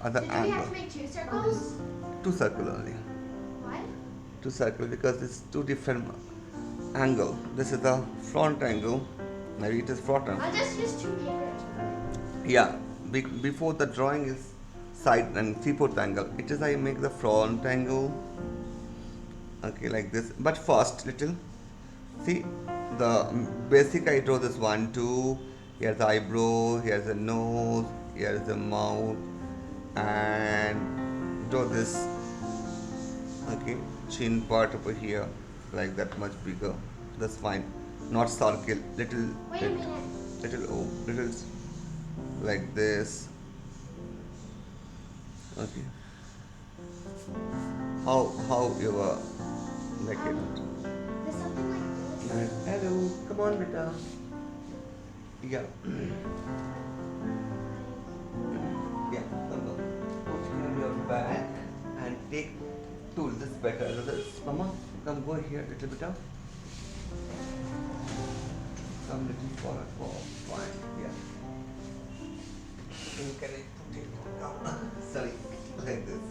other So do we have angle. to make two circles? Two circle only. Why? Two circle because it's two different angle. This is the front angle. Maybe it is front angle. I'll just use two papers. Yeah, before the drawing is side and three-fourth angle. It is I make the front angle. Okay, like this. But first, little. See, the basic I draw this one, two. Here's the eyebrow. Here's the nose. Here's the mouth, and draw this. Okay, chin part over here, like that much bigger. That's fine. Not circle. Little, Wait a minute. little like this. Okay. How you like it? There's something like this. Hello, come on, beta. Yeah. Yeah, come on. Put here your back and take tool. This is better. This, mama, come go here little bit up. Come little forward. Oh, fine. Yeah. You can put it down. Sorry, like this.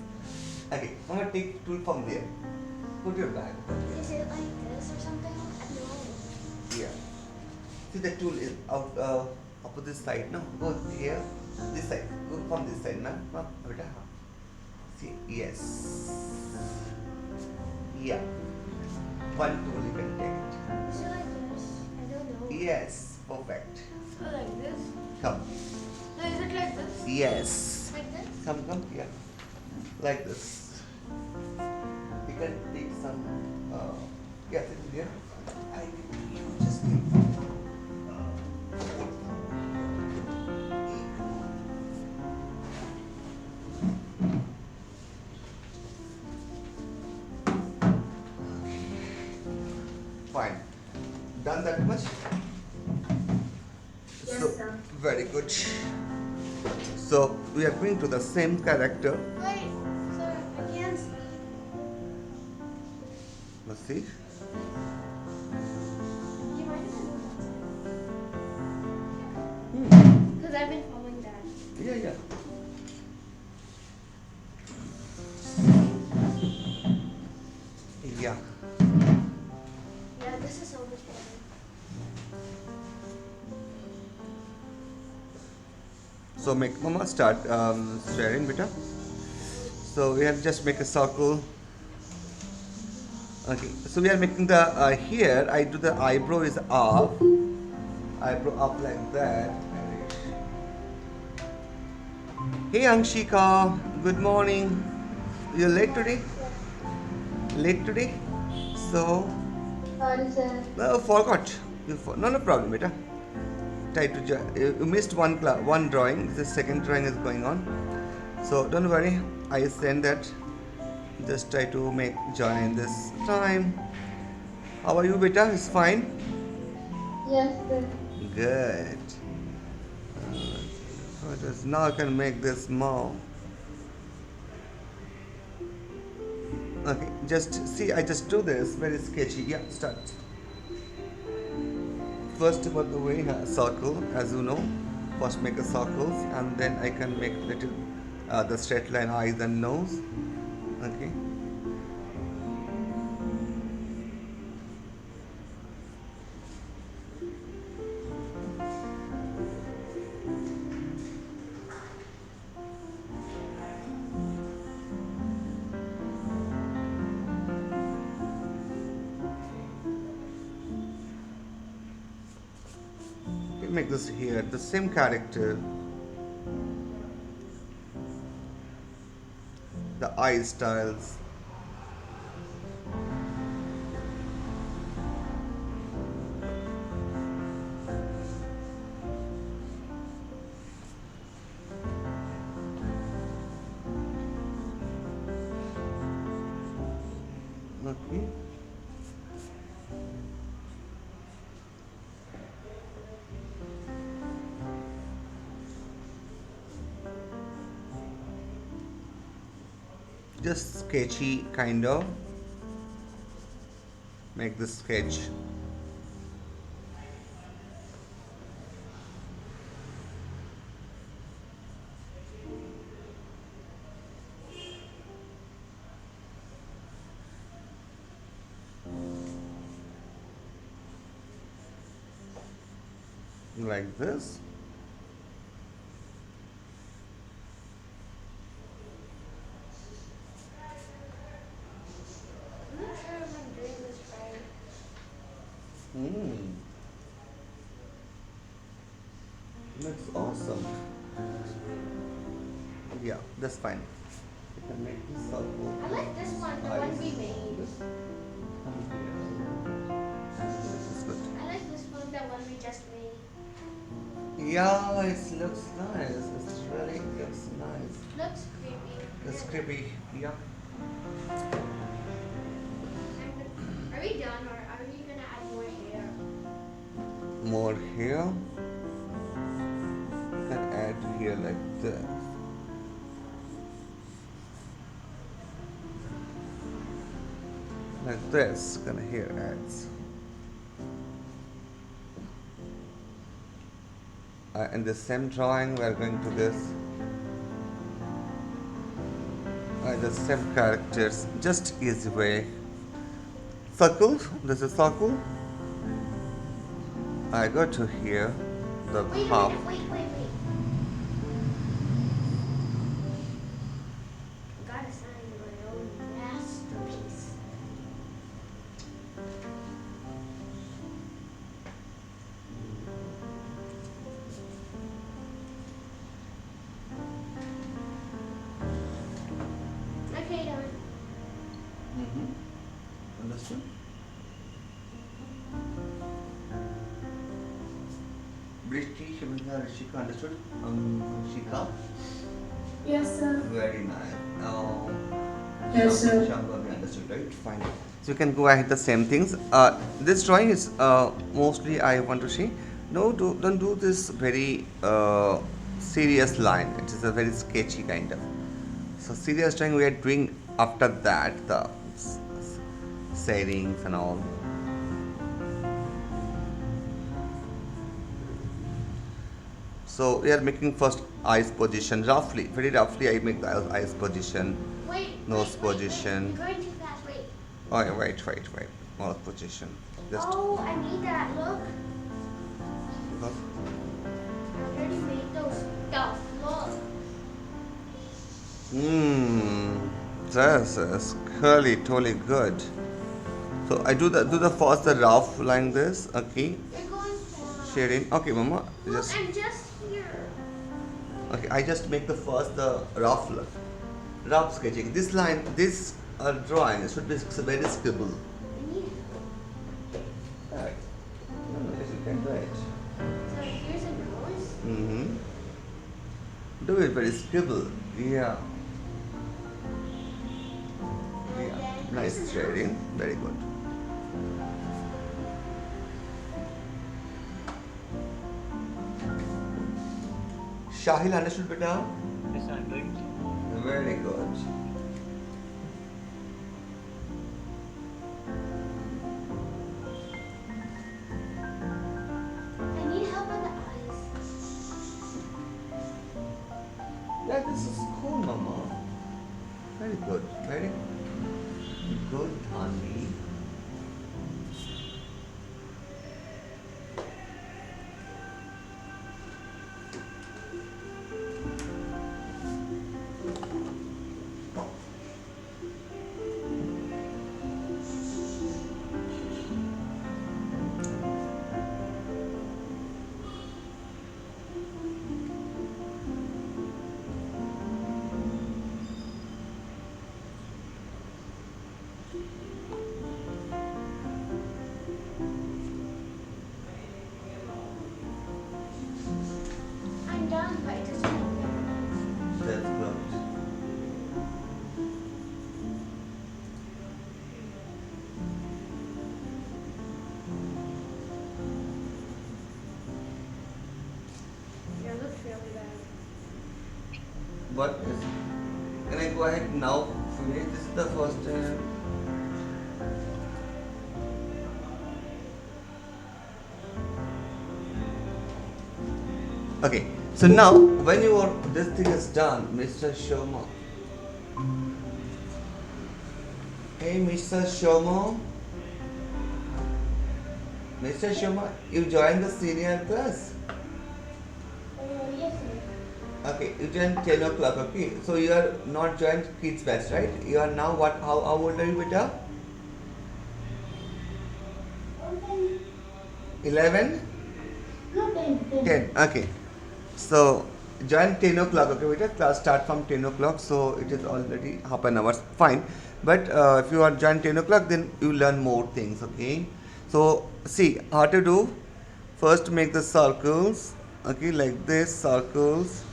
Okay, mama, take tool from there. Put your back. Is it like this or something? No. Yeah. See the tool is out opposite side. No, go here. This side. Go from this side, ma'am. Ma'am, beta. See, yes. Yeah. One tool you can take it. Is it like this? I don't know. Yes, perfect. Oh, like this? Come. No, is it like this? Yes. Like this? Come, yeah. Like this. You can take some, yeah, sit here. I you just take, fine. Done that much? Yes, So, sir. very good. So, we are going to the same character. Wait, sir, I can't see. Let's see. Do you mind if I move that? Because I've been following that. Yeah. Yeah. Yeah, this is so much better. So make mama start swearing beta. So we have just make a circle. Okay. So we are making the here I do the eyebrow is up. Eyebrow up like that. Hey Anshika, good morning. You're late today? Late today? So Sorry, sir. forgot. No problem, beta. Try to you missed one drawing. The second drawing is going on. So don't worry. I send that. Just try to make join this time. How are you, beta? It's fine. Yes, sir. Good. So it is now I can make this more. Okay, just see. I just do this very sketchy. Yeah, start. First, about the way circle, as you know. First, make a circles, and then I can make little the straight line eyes and nose. Okay. Make this here the same character, the eye styles. Okay. Just sketchy kind of make the sketch. like this. I'm not sure if I'm doing this right. Hmm, that's awesome. Looks weird. Yeah, that's fine. You can make this circle. I like this one, the one we made. This is good. I like this one, the one we just made. Yeah, it looks nice. It really looks nice. Looks creepy. It's creepy. Yeah. Are we done or are we gonna add more hair? More here. You can add here like this. Like this, kind of here adds. In the same drawing, we are going to this. The same characters, just easy way. Circle. This is circle. I go to here. The Wait a half. minute, wait. Gotta sign my own masterpiece. Okay, done. Understood? British, Rishika, understood? Rishika? Yes, sir. Very nice. Yes, sir. Shambhavi understood, right? Fine. So you can go ahead the same things. This drawing is mostly I want to say, no, don't do this very serious line. It is a very sketchy kind of. So serious drawing we are doing after that the sayings and all. So we are making first eyes position roughly, very roughly. I make the eyes position, nose position. You're going too fast, wait. Oh, yeah, wait. Mouth position. Just Oh, I need that, look. because I already made those stuff, look. this is really totally good. So I do the first the rough like this. Okay, You're going fast. shading. Okay, Mama, Look, just I'm just here. okay. I just make the first the rough look, rough sketching. This line, this drawing should be very scribble. I need Right. No, yes, you can do it. So here's a nose. Mm-hmm. Do it very scribble. Yeah. And Yeah. then Nice here's a nose. shading. Very good. Shahil understood better? Yes, I'm doing. Very good. I need help with the eyes. Yeah, this is cool, Mama. Very good. Very good, honey. I'm done, but it doesn't look very That's good. nice. Yeah, it looks really bad. What is? Can I go ahead now? Finish. This is the first. Okay. So now, when this thing is done, Mr. Sharma. Hey, Mr. Sharma. Mr. Sharma, you joined the senior class. Okay, you joined 10 o'clock, okay. So you are not joined kids batch, right? You are now what, how old are you, beta? 11? No, 10, 10. 10, okay. So join 10 o'clock, okay, beta. Class start from 10 o'clock, so it is already half an hour, fine. But if you are join 10 o'clock, then you learn more things, okay. So see how to do. First make the circles, okay, like this, circles,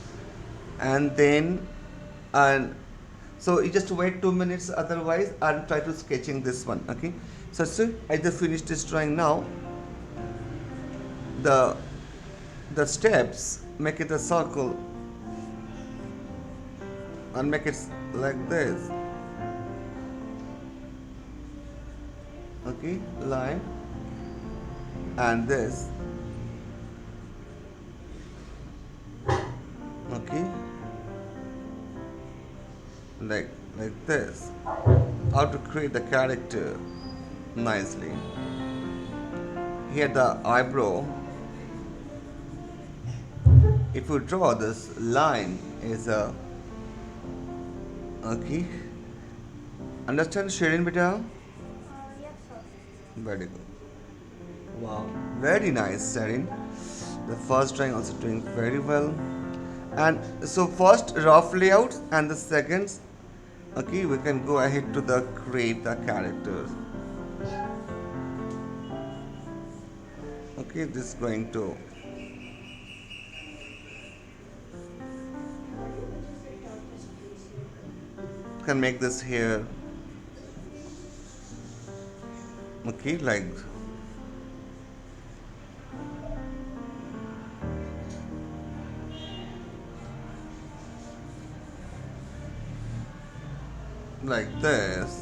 and then, and so you just wait 2 minutes, otherwise I'll try to sketching this one, okay. So see, I just finished this drawing now. The the steps, make it a circle and make it like this, okay, line, and this, okay, like like this. How to create the character nicely. Here the eyebrow, if you draw this line is a, okay, understand Shirin beta? Yes, sir. Very good. Wow, very nice, Sharin. The first drawing also doing very well. And so first rough layout and the seconds, okay, we can go ahead to the create the characters. Okay, this is going to, can make this here, okay, like this.